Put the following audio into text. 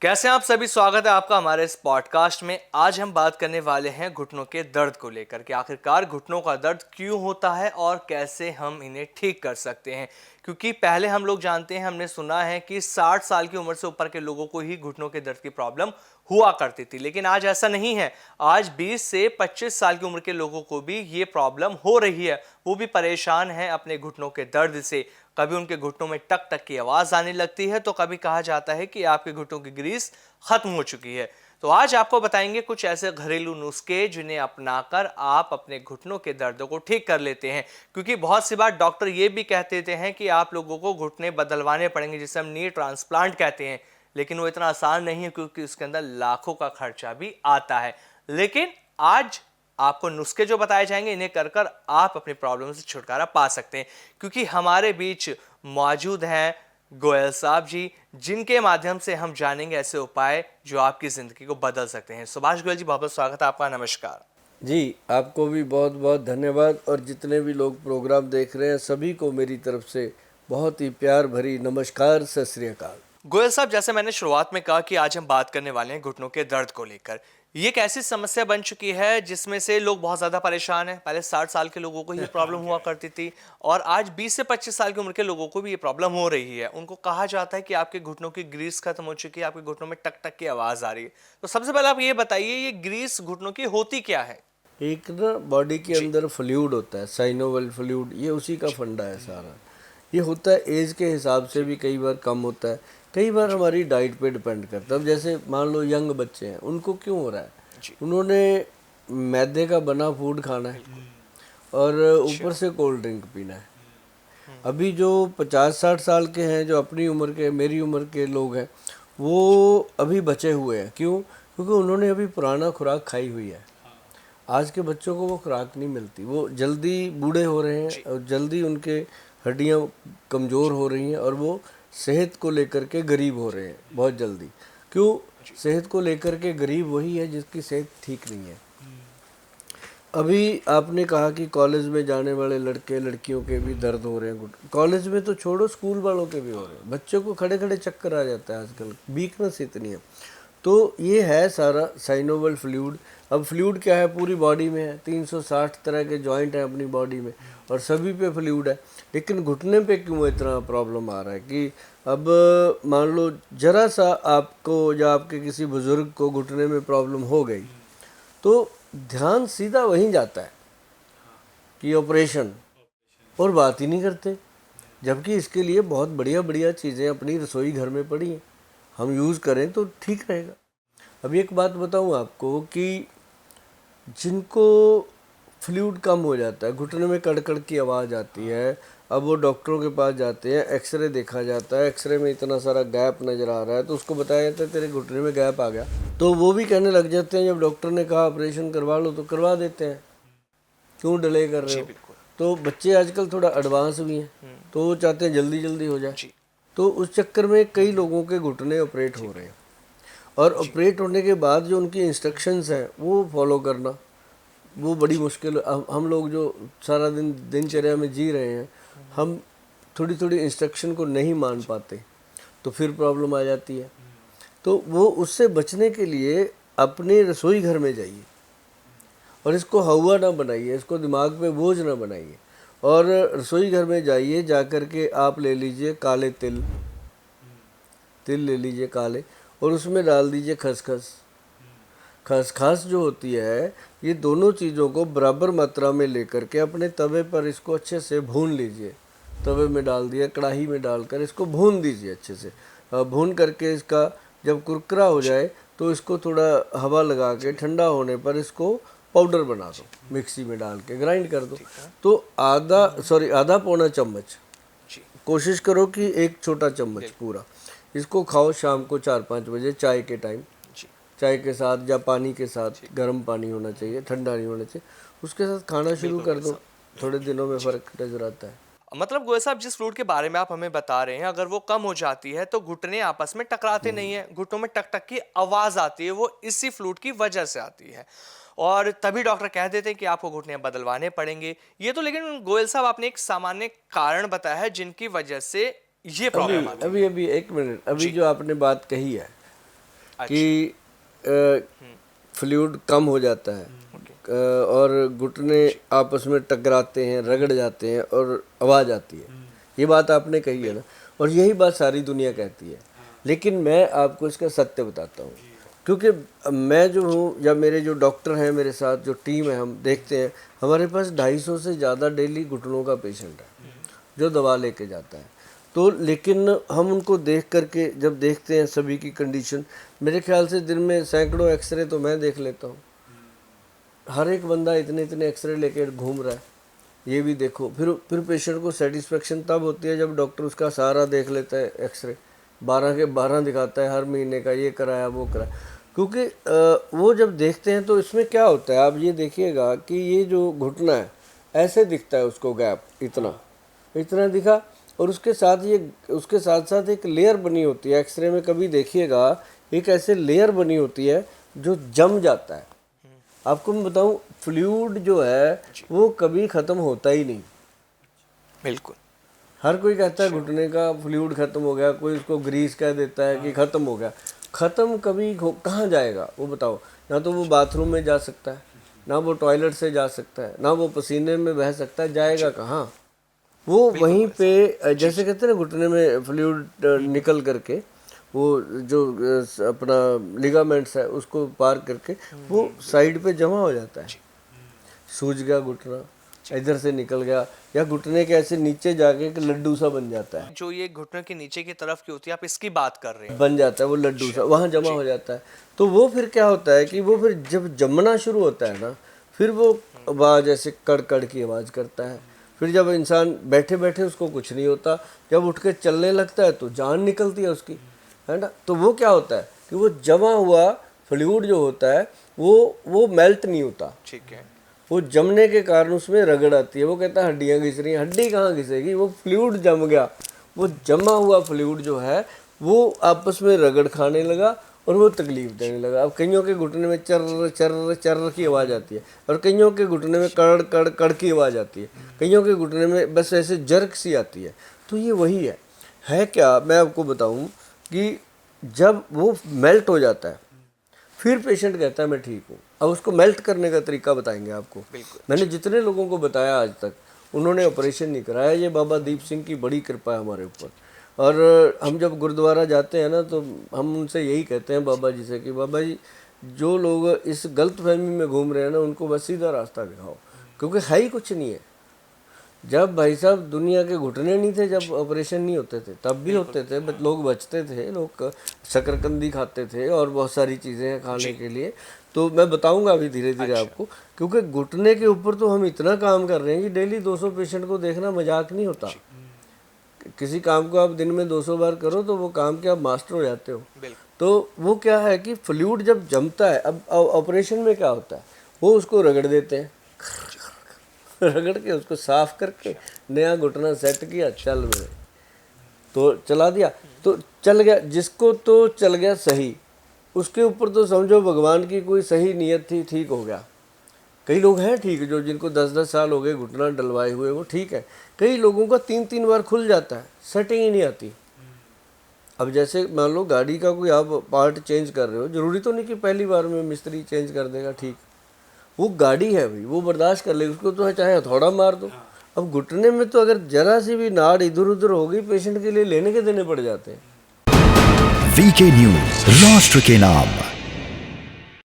कैसे हैं आप सभी। स्वागत है आपका हमारे इस पॉडकास्ट में। आज हम बात करने वाले हैं घुटनों के दर्द को लेकर कि आखिरकार घुटनों का दर्द क्यों होता है और कैसे हम इन्हें ठीक कर सकते हैं। क्योंकि पहले हम लोग जानते हैं, हमने सुना है कि 60 साल की उम्र से ऊपर के लोगों को ही घुटनों के दर्द की प्रॉब्लम हुआ करती थी, लेकिन आज ऐसा नहीं है। आज 20 से 25 साल की उम्र के लोगों को भी ये प्रॉब्लम हो रही है। वो भी परेशान हैं अपने घुटनों के दर्द से। कभी उनके घुटनों में टक टक की आवाज आने लगती है, तो कभी कहा जाता है कि आपके घुटनों की ग्रीस खत्म हो चुकी है। तो आज आपको बताएंगे कुछ ऐसे घरेलू नुस्खे जिन्हें अपनाकर आप अपने घुटनों के दर्दों को ठीक कर लेते हैं। क्योंकि बहुत सी बार डॉक्टर ये भी कह देते हैं कि आप लोगों को घुटने बदलवाने पड़ेंगे, जिसे हम नी ट्रांसप्लांट कहते हैं, लेकिन वो इतना आसान नहीं है क्योंकि उसके अंदर लाखों का खर्चा भी आता है। लेकिन आज आपको नुस्खे जो बताए जाएंगे, इन्हें कर कर आप अपनी प्रॉब्लम से छुटकारा पा सकते हैं। क्योंकि हमारे बीच मौजूद हैं गोयल साहब जी, जिनके माध्यम से हम जानेंगे ऐसे उपाय जो आपकी जिंदगी को बदल सकते हैं। सुभाष गोयल जी, बहुत बहुत स्वागत है आपका। नमस्कार जी, आपको भी बहुत बहुत धन्यवाद और जितने भी लोग प्रोग्राम देख रहे हैं सभी को मेरी तरफ से बहुत ही प्यार भरी नमस्कार, सत श्री अकाल। गोयल साहब, जैसे मैंने शुरुआत में कहा कि आज हम बात करने वाले हैं घुटनों के दर्द को लेकर। ये एक ऐसी समस्या बन चुकी है जिसमें से लोग बहुत ज्यादा परेशान हैं। पहले 60 साल के लोगों को ये प्रॉब्लम हुआ करती थी और आज 20 से 25 साल की उम्र के लोगों को भी ये प्रॉब्लम हो रही है। उनको कहा जाता है कि आपके घुटनों की ग्रीस खत्म हो चुकी है, आपके घुटनों में टक टक की आवाज आ रही है। तो सबसे पहले आप ये बताइए, ये ग्रीस घुटनों की होती क्या है? एक ना बॉडी के जी अंदर फ्लूइड होता है, साइनोवल फ्लूइड, ये उसी का फंडा है सारा। ये होता है एज के हिसाब से भी कई बार कम होता है, कई बार हमारी डाइट पे डिपेंड करता है। अब जैसे मान लो यंग बच्चे हैं, उनको क्यों हो रहा है? जी। उन्होंने मैदे का बना फूड खाना है और ऊपर से कोल्ड ड्रिंक पीना है। अभी जो 50-60 साल के हैं, जो अपनी उम्र के, मेरी उम्र के लोग हैं, वो अभी बचे हुए हैं। क्यों? क्योंकि उन्होंने अभी पुराना खुराक खाई हुई है। आज के बच्चों को वो खुराक नहीं मिलती, वो जल्दी बूढ़े हो रहे हैं और जल्दी उनके हड्डियां कमज़ोर हो रही हैं और वो सेहत को लेकर के गरीब हो रहे हैं बहुत जल्दी। क्यों? सेहत को लेकर के गरीब वही है जिसकी सेहत ठीक नहीं है। अभी आपने कहा कि कॉलेज में जाने वाले लड़के लड़कियों के भी दर्द हो रहे हैं। कॉलेज में तो छोड़ो, स्कूल वालों के भी हो रहे हैं। बच्चों को खड़े खड़े चक्कर आ जाता है आजकल, वीकनेस इतनी है। तो ये है सारा साइनोवल फ्लूइड। अब फ्लूइड क्या है? पूरी बॉडी में है, 360 तरह के जॉइंट हैं अपनी बॉडी में और सभी पे फ्लूइड है। लेकिन घुटने पे क्यों इतना प्रॉब्लम आ रहा है कि अब मान लो जरा सा आपको या आपके किसी बुजुर्ग को घुटने में प्रॉब्लम हो गई तो ध्यान सीधा वहीं जाता है कि ऑपरेशन, और बात ही नहीं करते। जबकि इसके लिए बहुत बढ़िया बढ़िया चीज़ें अपनी रसोई घर में पड़ी हैं, हम यूज़ करें तो ठीक रहेगा। अभी एक बात बताऊं आपको कि जिनको फ्लूइड कम हो जाता है, घुटने में कड़कड़ की आवाज़ आती है, अब वो डॉक्टरों के पास जाते हैं, एक्सरे देखा जाता है, एक्सरे में इतना सारा गैप नज़र आ रहा है तो उसको बताया जाता है तेरे घुटने में गैप आ गया। तो वो भी कहने लग जाते हैं, जब डॉक्टर ने कहा ऑपरेशन करवा लो तो करवा देते हैं। क्यों डिले कर रहे जी हो? बिल्कुल। तो बच्चे आजकल थोड़ा एडवांस भी हैं तो वो चाहते हैं जल्दी जल्दी हो जाए। जी तो उस चक्कर में कई लोगों के घुटने ऑपरेट हो रहे हैं और ऑपरेट होने के बाद जो उनकी इंस्ट्रक्शंस हैं वो फॉलो करना वो बड़ी मुश्किल। हम लोग जो सारा दिन दिनचर्या में जी रहे हैं, हम थोड़ी थोड़ी इंस्ट्रक्शन को नहीं मान पाते तो फिर प्रॉब्लम आ जाती है। तो वो उससे बचने के लिए अपने रसोई घर में जाइए और इसको हवा ना बनाइए, इसको दिमाग पे बोझ ना बनाइए। और रसोई घर में जाइए, जा कर के आप ले लीजिए काले तिल, तिल ले लीजिए काले, और उसमें डाल दीजिए खसखस। खसखस जो होती है, ये दोनों चीज़ों को बराबर मात्रा में लेकर के अपने तवे पर इसको अच्छे से भून लीजिए। तवे में डाल दिया, कढ़ाई में डालकर इसको भून दीजिए अच्छे से। भून करके इसका जब कुरकुरा हो जाए तो इसको थोड़ा हवा लगा के ठंडा होने पर इसको पाउडर बना दो, मिक्सी में डाल के ग्राइंड कर दो। तो आधा पौना चम्मच, जी कोशिश करो कि एक छोटा चम्मच पूरा, इसको खाओ शाम को 4-5 बजे चाय के टाइम। जी चाय के साथ या पानी के साथ, गर्म पानी होना चाहिए, ठंडा नहीं होना चाहिए। उसके साथ खाना शुरू कर दो, थोड़े दिनों में फ़र्क नज़र आता है। मतलब गोयल साहब, जिस फ्लूइड के बारे में आप हमें बता रहे हैं, अगर वो कम हो जाती है तो घुटने आपस में टकराते नहीं है, घुटनों में टक टक की आवाज आती है, वो इसी फ्लूइड की वजह से आती है और तभी डॉक्टर कह देते हैं कि आपको घुटने बदलवाने पड़ेंगे। ये तो, लेकिन गोयल साहब आपने एक सामान्य कारण बताया है जिनकी वजह से ये अभी प्रॉब्लम आती अभी है। अभी एक मिनट, अभी जी जो आपने बात कही है कि फ्लूइड कम हो जाता है और घुटने आपस में टकराते हैं, रगड़ जाते हैं और आवाज़ आती है। ये बात आपने कही है ना, और यही बात सारी दुनिया कहती है। लेकिन मैं आपको इसका सत्य बताता हूँ, क्योंकि मैं जो हूँ या मेरे जो डॉक्टर हैं मेरे साथ जो टीम है, हम देखते हैं हमारे पास 250 से ज़्यादा डेली घुटनों का पेशेंट है जो दवा लेके जाता है। तो लेकिन हम उनको देख करके जब देखते हैं सभी की कंडीशन, मेरे ख्याल से दिन में सैकड़ों एक्सरे तो मैं देख लेता हूँ। हर एक बंदा इतने इतने एक्सरे लेके घूम रहा है, ये भी देखो। फिर पेशेंट को सेटिस्फेक्शन तब होती है जब डॉक्टर उसका सारा देख लेता है, एक्सरे 12 के 12 दिखाता है, हर महीने का ये कराया वो कराया। क्योंकि वो जब देखते हैं तो इसमें क्या होता है, आप ये देखिएगा कि ये जो घुटना है ऐसे दिखता है, उसको गैप इतना दिखा, और उसके साथ साथ एक लेयर बनी होती है। एक्सरे में कभी देखिएगा एक ऐसे लेयर बनी होती है जो जम जाता है। आपको मैं बताऊं, फ्लूइड जो है वो कभी ख़त्म होता ही नहीं। बिल्कुल। हर कोई कहता है घुटने का फ्लूइड ख़त्म हो गया, कोई उसको ग्रीस कह देता है कि ख़त्म हो गया। ख़त्म कभी कहाँ जाएगा वो बताओ? ना तो वो बाथरूम में जा सकता है, ना वो टॉयलेट से जा सकता है, ना वो पसीने में बह सकता है, जाएगा कहाँ? वो वहीं पे, जैसे कहते हैं ना घुटने में फ्लूइड निकल करके वो जो अपना लिगामेंट्स है उसको पार करके वो साइड पे जमा हो जाता है। सूज गया घुटना, इधर से निकल गया, या घुटने के ऐसे नीचे जाके एक लड्डू सा बन जाता है। जो ये घुटने के नीचे की तरफ की होती है, आप इसकी बात कर रहे हैं? बन जाता है वो लड्डू सा, वहाँ जमा हो जाता है। तो वो फिर क्या होता है कि वो फिर जब जमना शुरू होता है ना, फिर वो आवाज़ ऐसे कड़ कड़ की आवाज़ करता है। फिर जब इंसान बैठे बैठे उसको कुछ नहीं होता, जब उठ के चलने लगता है तो जान निकलती है उसकी, है ना। तो वो क्या होता है कि वो जमा हुआ फ्लूइड जो होता है वो मेल्ट नहीं होता। ठीक है। वो जमने के कारण उसमें रगड़ आती है। वो कहता है हड्डियाँ घिस रही हैं, हड्डी कहाँ घिसेगी, वो फ्लूइड जम गया। वो जमा हुआ फ्लूइड जो है वो आपस में रगड़ खाने लगा और वो तकलीफ देने लगा। अब कईयों के घुटने में चर्र चर्र चर्र की आवाज़ आती है, और कईयों के घुटने में कड़ कड़ कड़ की आवाज़ आती है, कईयों के घुटने में बस ऐसे जर्क सी आती है। तो ये वही है क्या, मैं आपको बताऊं कि जब वो मेल्ट हो जाता है फिर पेशेंट कहता है मैं ठीक हूँ। अब उसको मेल्ट करने का तरीका बताएंगे आपको। मैंने जितने लोगों को बताया आज तक, उन्होंने ऑपरेशन नहीं कराया। ये बाबा दीप सिंह की बड़ी कृपा है हमारे ऊपर। और हम जब गुरुद्वारा जाते हैं ना, तो हम उनसे यही कहते हैं बाबा जी से कि बाबा जी, जो लोग इस गलत फहमी में घूम रहे हैं ना, उनको बस सीधा रास्ता दिखाओ, क्योंकि है ही कुछ नहीं है। जब भाई साहब दुनिया के घुटने नहीं थे, जब ऑपरेशन नहीं होते थे, तब भी होते थे, लोग बचते थे, लोग शकरकंदी खाते थे और बहुत सारी चीज़ें हैं खाने के लिए। तो मैं बताऊंगा अभी धीरे धीरे आपको, क्योंकि घुटने के ऊपर तो हम इतना काम कर रहे हैं कि डेली 200 पेशेंट को देखना मजाक नहीं होता। किसी काम को आप दिन में 200 बार करो तो वो काम के आप मास्टर हो जाते हो। तो वो क्या है कि फ्लूइड जब जमता है, अब ऑपरेशन में क्या होता है, वो उसको रगड़ देते हैं, रगड़ के उसको साफ करके नया घुटना सेट किया, चल मेरे तो चला दिया, तो चल गया। जिसको तो चल गया सही, उसके ऊपर तो समझो भगवान की कोई सही नीयत थी, ठीक हो गया। कई लोग हैं ठीक, जो जिनको 10-10 साल हो गए घुटना डलवाए हुए, वो ठीक है। कई लोगों का 3-3 बार खुल जाता है, सेटिंग ही नहीं आती। अब जैसे मान लो गाड़ी का कोई आप पार्ट चेंज कर रहे हो, जरूरी तो नहीं कि पहली बार में मिस्त्री चेंज कर देगा, ठीक। वो गाड़ी है भाई, वो बर्दाश्त कर लेगी, उसको तो चाहे हथौड़ा मार दो। अब घुटने में तो अगर जरा सी भी नाड़ इधर उधर होगी, पेशेंट के लिए लेने के देने पड़ जाते हैं। वीके न्यूज, राष्ट्र के नाम।